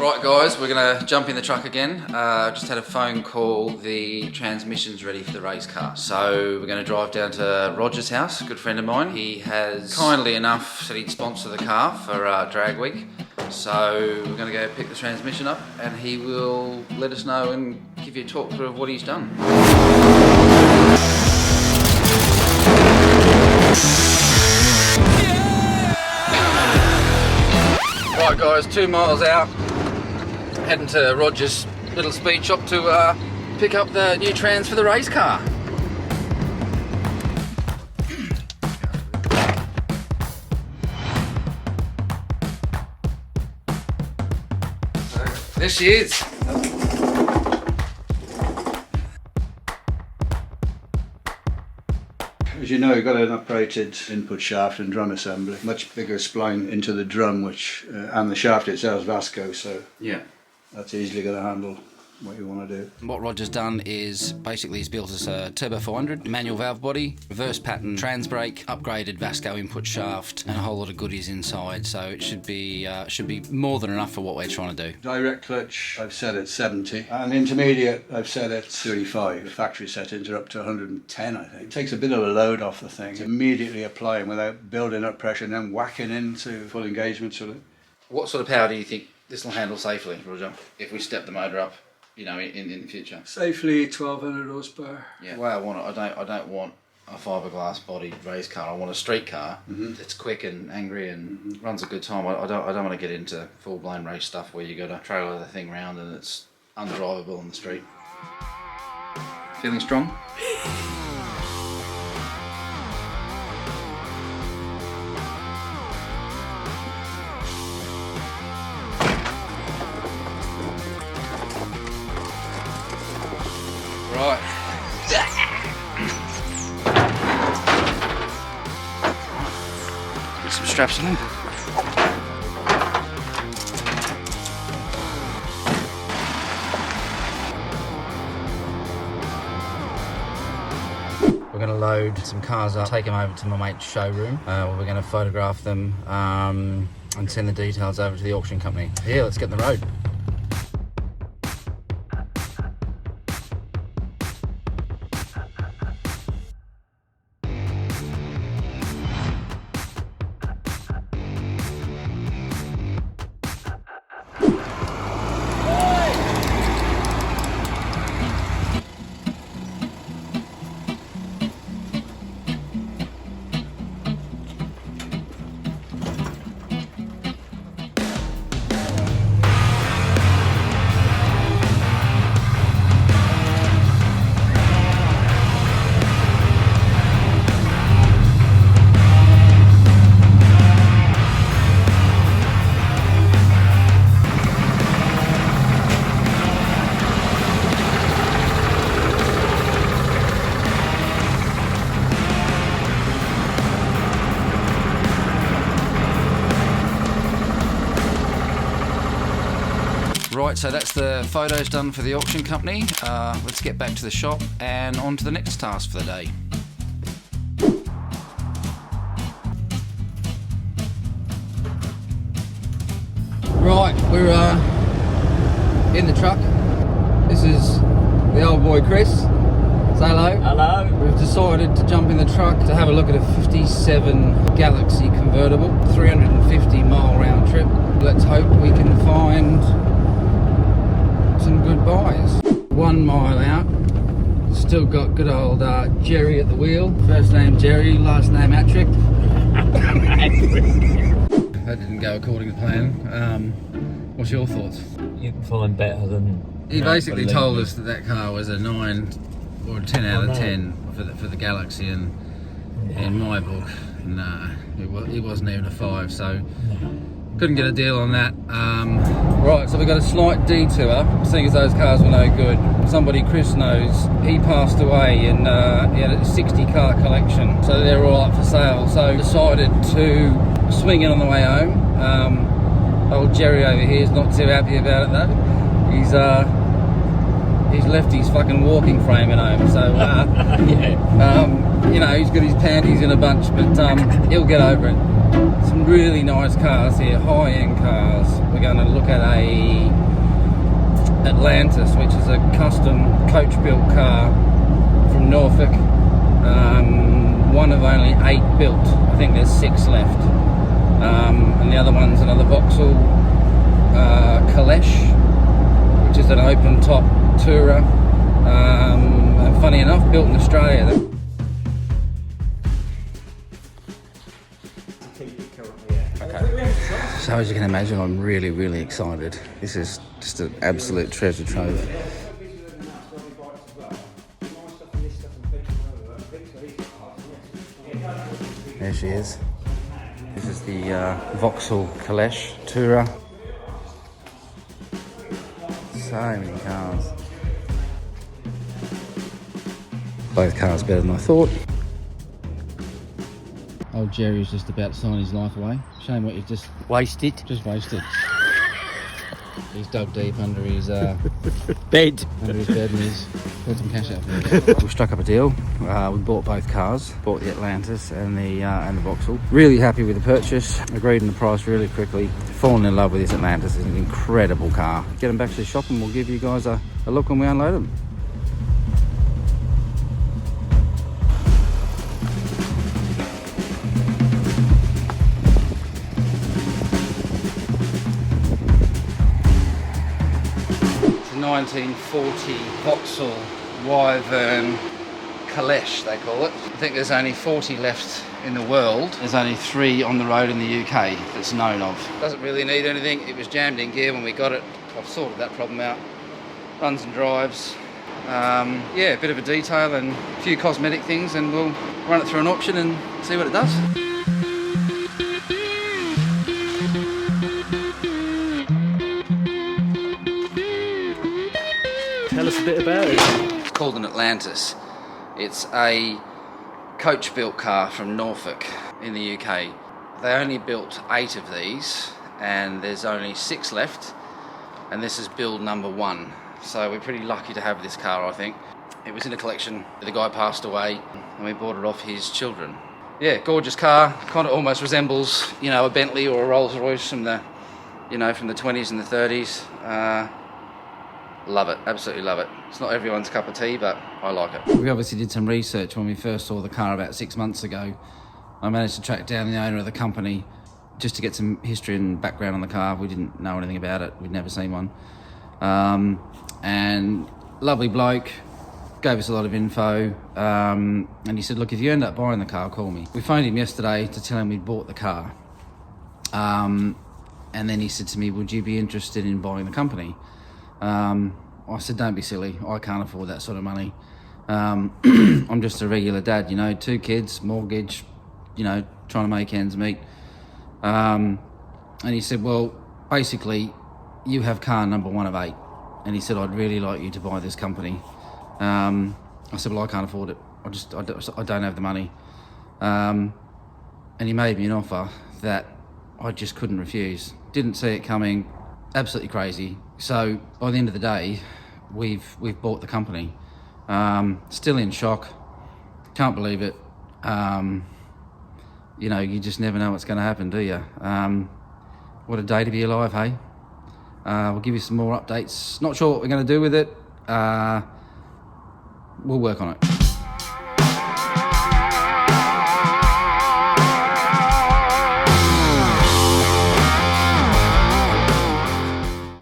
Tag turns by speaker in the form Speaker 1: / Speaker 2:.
Speaker 1: Right guys, we're going to jump in the truck again. Just had a phone call, the transmission's ready for the race car. So we're going to drive down to Roger's house, a good friend of mine. He has kindly enough said he'd sponsor the car for drag week. So we're going to go pick the transmission up and he will let us know and give you a talk through of what he's done. Right guys, 2 miles out. Heading to Roger's little speed shop to pick up the new trans for the race car. So, there she is.
Speaker 2: As you know, you've got an operated input shaft and drum assembly. Much bigger spline into the drum, which and the shaft itself is Vasco, so
Speaker 1: yeah,
Speaker 2: that's easily going to handle what you want to do.
Speaker 1: What Roger's done is basically he's built us a Turbo 400, manual valve body, reverse pattern trans brake, upgraded Vasco input shaft, and a whole lot of goodies inside. So it should be more than enough for what we're trying to do.
Speaker 2: Direct clutch, I've set at 70, and intermediate, I've set at 35. The factory settings are up to 110, I think. It takes a bit of a load off the thing. Immediately applying without building up pressure and then whacking into full engagement sort of.
Speaker 1: What sort of power do you think this will handle safely, Roger, if we step the motor up? You know, in the future.
Speaker 2: Safely 1200 horsepower.
Speaker 1: Yeah. The way I want it, I don't want a fiberglass bodied race car. I want a street car that's quick and angry and runs a good time. I don't want to get into full blown race stuff where you got to trailer the thing round and it's undrivable on the street. Feeling strong? Right. Get some straps on. We're going to load some cars up, take them over to my mate's showroom, where we're going to photograph them and send the details over to the auction company. Yeah, let's get on the road. Right, so that's the photos done for the auction company. Let's get back to the shop and on to the next task for the day. Right, we're in the truck. This is the old boy Chris. Say hello.
Speaker 3: Hello.
Speaker 1: We've decided to jump in the truck to have a look at a 57 Galaxy convertible, 350 mile round trip. Let's hope we can find some good buys. 1 mile out, still got good old Jerry at the wheel. First name Jerry, last name Attrick. That didn't go according to plan. What's your thoughts?
Speaker 3: You can find better than...
Speaker 1: He basically told us that car was a 9 or a 10 out of 10 for the Galaxy, and in my book, nah, it wasn't even a 5, so couldn't get a deal on that. Right, so we've got a slight detour, seeing as those cars were no good. Somebody Chris knows, he passed away and he had a 60 car collection, so they're all up for sale. So decided to swing in on the way home. Old Jerry over here is not too happy about it though. He's left his fucking walking frame at home, so you know, he's got his panties in a bunch, but he'll get over it. Some really nice cars here, high-end cars. We're going to look at a Atlantis, which is a custom coach-built car from Norfolk. One of only 8 built. I think there's 6 left. And the other one's another Vauxhall Kalesh, which is an open-top tourer. And funny enough, built in Australia. Okay. So as you can imagine, I'm really excited. This is just an absolute treasure trove. There she is. This is the Vauxhall Kalesh tourer. So many cars. Both cars better than I thought. Old Jerry's just about to sign his life away. Shame what you've just wasted. Just wasted. He's dug deep under his
Speaker 3: Bed.
Speaker 1: Under his bed, and he's pulled some cash out for it. We struck up a deal. We bought both cars. Bought the Atlantis and the Vauxhall. Really happy with the purchase. Agreed on the price really quickly. Fallen in love with this Atlantis. It's an incredible car. Get them back to the shop and we'll give you guys a look when we unload them. It's a 1940 Vauxhall Wyvern Kalesh, they call it. I think there's only 40 left in the world. There's only 3 on the road in the UK that's known of. Doesn't really need anything. It was jammed in gear when we got it. I've sorted that problem out. Runs and drives. Yeah, a bit of a detail and a few cosmetic things, and we'll run it through an auction and see what it does.
Speaker 3: Tell us a bit about it.
Speaker 1: It's called an Atlantis. It's a coach-built car from Norfolk in the UK. They only built 8 of these, and there's only 6 left, and this is build number 1. So we're pretty lucky to have this car, I think. It was in a collection. The guy passed away, and we bought it off his children. Yeah, gorgeous car. Kind of almost resembles, you know, a Bentley or a Rolls Royce from the, you know, from the 20s and the 30s. Love it, absolutely love it. It's not everyone's cup of tea, but I like it. We obviously did some research when we first saw the car about 6 months ago. I managed to track down the owner of the company just to get some history and background on the car. We didn't know anything about it. We'd never seen one. And lovely bloke, gave us a lot of info. And he said, look, if you end up buying the car, call me. We phoned him yesterday to tell him we'd bought the car. And then he said to me, would you be interested in buying the company? I said, don't be silly. I can't afford that sort of money. I'm just a regular dad, you know, 2 kids, mortgage, you know, trying to make ends meet. And he said, well, basically, you have car number 1 of 8. And he said, I'd really like you to buy this company. I said, well, I can't afford it. I don't have the money. And he made me an offer that I just couldn't refuse. Didn't see it coming. Absolutely crazy. So by the end of the day, we've bought the company. Still in shock. Can't believe it. You know, you just never know what's going to happen, do you? What a day to be alive, hey? We'll give you some more updates. Not sure what we're going to do with it. We'll work on it.